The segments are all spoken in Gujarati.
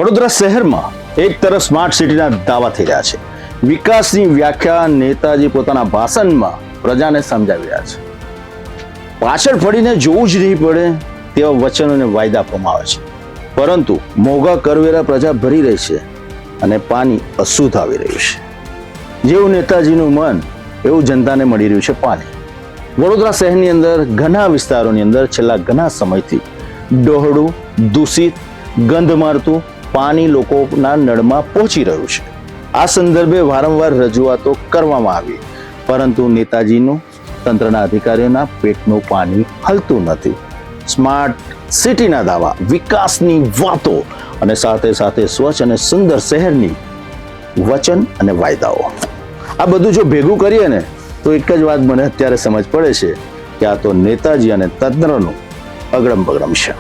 વડોદરા શહેરમાં એક તરફ સ્માર્ટ સિટીના દાવા થઈ રહ્યા છે, વિકાસની વ્યાખ્યા નેતાજી પોતાના ભાષણમાં પ્રજાને સમજાવી રહ્યા છે. પાછળ ફરીને જોવું જ નહીં પડે તેવા વચનો અને વાયદા આપવામાં આવે છે, પરંતુ મોંઘા કરવેરા પ્રજા ભરી રહી છે અને પાણી અશુદ્ધ આવી રહ્યું છે. જેવું નેતાજીનું મન એવું જનતાને મળી રહ્યું છે પાણી. વડોદરા શહેરની અંદર ઘણા વિસ્તારોની અંદર છેલ્લા ઘણા સમયથી ડહોળું, દૂષિત, ગંધ મારતું પાણી લોકોના નળમાં પહોંચી રહ્યું છે. આ સંદર્ભે વારંવાર રજૂઆતો કરવામાં આવી, પરંતુ નેતાજીનું તંત્રના અધિકારીઓના પેટનું પાણી હલતું નથી. સ્માર્ટ સિટીના દાવા, વિકાસની વાતો અને સાથે સાથે સ્વચ્છ અને સુંદર શહેરની વચન અને વાયદાઓ, આ બધું જો ભેગું કરીએ ને તો એક જ વાત મને અત્યારે સમજ પડે છે કે આ તો નેતાજી અને તંત્રનું અગડમ બગડમ છે.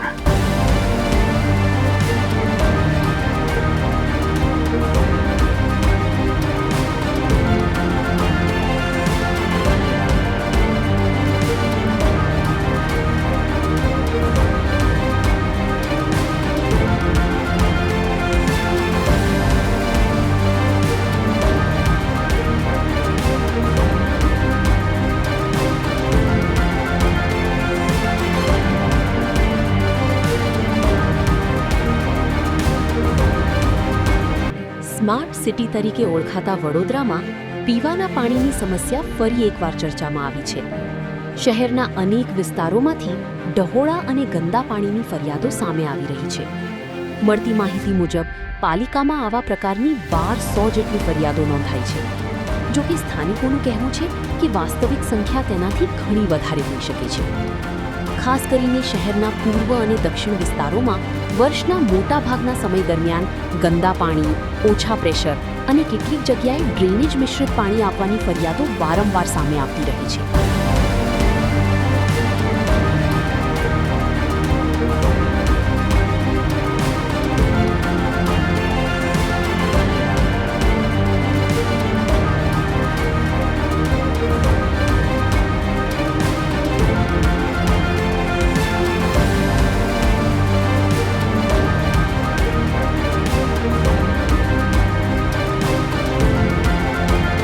સ્માર્ટ સિટી તરીકે ઓળખાતા વડોદરામાં પીવાના પાણીની સમસ્યા ફરી એકવાર ચર્ચામાં આવી છે. શહેરના અનેક વિસ્તારોમાંથી ડહોળા અને ગંદા પાણીની ફરિયાદો સામે આવી રહી છે. મળતી માહિતી મુજબ પાલિકામાં આવા પ્રકારની 1200 જેટલી ફરિયાદો નોંધાઈ છે. જો કે સ્થાનિકોનું કહેવું છે કે વાસ્તવિક સંખ્યા તેનાથી ઘણી વધારે હોઈ શકે છે. ખાસ કરીને શહેરના પૂર્વ અને દક્ષિણ વિસ્તારોમાં વર્ષના મોટા ભાગના સમય દરમિયાન ગંદા પાણી, ઓછા પ્રેશર અને કેટલીક જગ્યાએ ડ્રેનેજ મિશ્રિત પાણી આપવાની ફરિયાદો વારંવાર સામે આવતી રહી છે.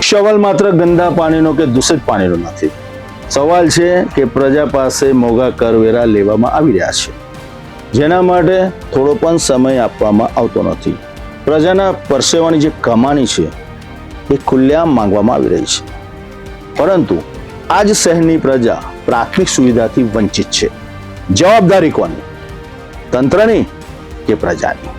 સવાલ માત્ર ગંદા પાણીનો કે દૂષિત પાણીનો નથી. સવાલ છે કે પ્રજા પાસે મોંઘા કરવેરા લેવામાં આવી રહ્યા છે, જેના માટે થોડો પણ સમય આપવામાં આવતો નથી. પ્રજાના પરસેવાની જે કમાણી છે એ ખુલ્લેઆમ માંગવામાં આવી રહી છે, પરંતુ આજ શહેરની પ્રજા પ્રાથમિક સુવિધાથી વંચિત છે. જવાબદારી કોની? તંત્રની કે પ્રજાની?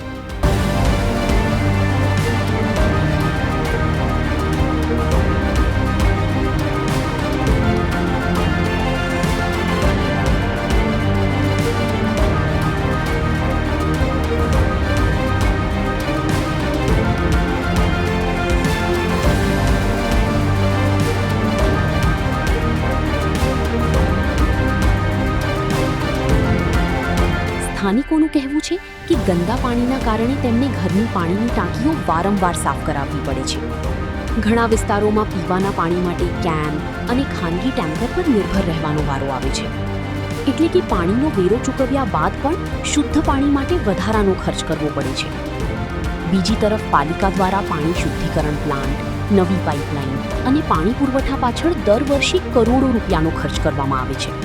સ્થાનિકોનું કહેવું છે કે ગંદા પાણીના કારણે તેમને ઘરની પાણીની ટાંકીઓ વારંવાર સાફ કરાવવી પડે છે. ઘણા વિસ્તારોમાં પીવાના પાણી માટે કેન અને ખાનગી ટેન્કર પર નિર્ભર રહેવાનો વારો આવે છે. એટલે કે પાણીનો વેરો ચૂકવ્યા બાદ પણ શુદ્ધ પાણી માટે વધારાનો ખર્ચ કરવો પડે છે. બીજી તરફ પાલિકા દ્વારા પાણી શુદ્ધિકરણ પ્લાન્ટ, નવી પાઇપલાઇન અને પાણી પુરવઠા પાછળ દર વર્ષે કરોડો રૂપિયાનો ખર્ચ કરવામાં આવે છે.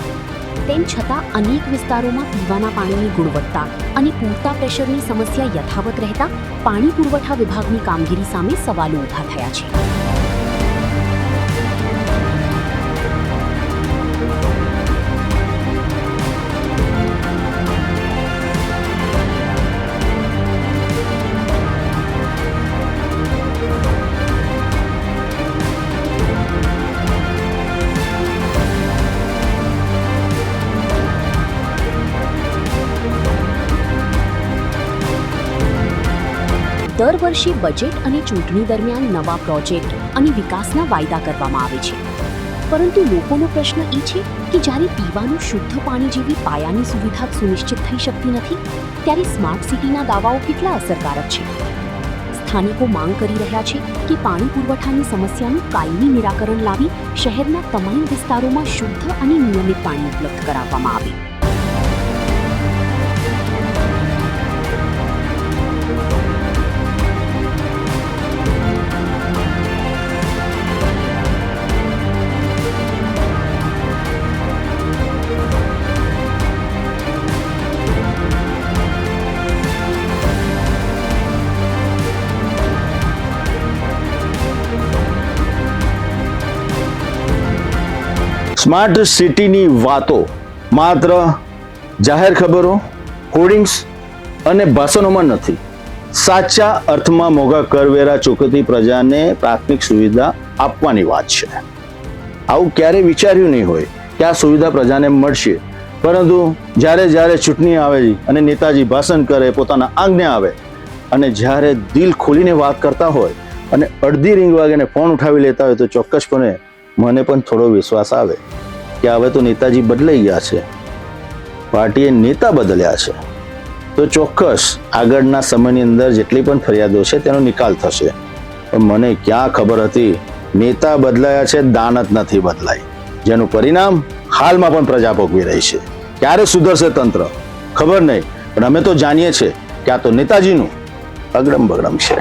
તેમ છતાં અનેક વિસ્તારોમાં પીવાના પાણીની ગુણવત્તા અને પૂરતા પ્રેશરની સમસ્યા યથાવત રહેતા પાણી પુરવઠા વિભાગની કામગીરી સામે સવાલો ઊભા થયા છે. દર વર્ષે બજેટ અને ચૂંટણી દરમિયાન નવા પ્રોજેક્ટ અને વિકાસના વાયદા કરવામાં આવે છે, પરંતુ લોકોનો પ્રશ્ન એ છે કે જ્યારે પીવાનું શુદ્ધ પાણી જેવી પાયાની સુવિધા સુનિશ્ચિત થઈ શકતી નથી, ત્યારે સ્માર્ટ સિટીના દાવાઓ કેટલા અસરકારક છે? સ્થાનિકો માંગ કરી રહ્યા છે કે પાણી પુરવઠાની સમસ્યાનું કાયમી નિરાકરણ લાવી શહેરના તમામ વિસ્તારોમાં શુદ્ધ અને નિયમિત પાણી ઉપલબ્ધ કરાવવામાં આવે. સ્માર્ટ સિટીની વાતો માત્ર જાહેર ખબરો, હોર્ડિંગ્સ અને ભાષણોમાં નથી. સાચા અર્થમાં મોંઘા કરવેરા ચૂકવતી પ્રજાને પ્રાથમિક સુવિધા આપવાની વાત છે. આવું ક્યારેય વિચાર્યું નહીં હોય કે આ સુવિધા પ્રજાને મળશે, પરંતુ જ્યારે જ્યારે ચૂંટણી આવે અને નેતાજી ભાષણ કરે, પોતાના આજ્ઞા આવે અને જ્યારે દિલ ખોલીને વાત કરતા હોય અને અડધી રિંગ વાગે ફોન ઉઠાવી લેતા હોય, તો ચોક્કસપણે મને પણ થોડો વિશ્વાસ આવે કે હવે તો નેતાજી બદલાઈ ગયા છે, પાર્ટીએ નેતા બદલ્યા છે, તો ચોક્કસ આગળના સમયની અંદર જેટલી પણ ફરિયાદો છે તેનો નિકાલ થશે. પણ મને ક્યાં ખબર હતી નેતા બદલાયા છે, દાનત નથી બદલાઈ, જેનું પરિણામ હાલમાં પણ પ્રજા ભોગવી રહી છે. ક્યારે સુધરશે તંત્ર ખબર નહીં, પણ અમે તો જાણીએ છીએ કે આ તો નેતાજીનું અગડમ બગડમ છે.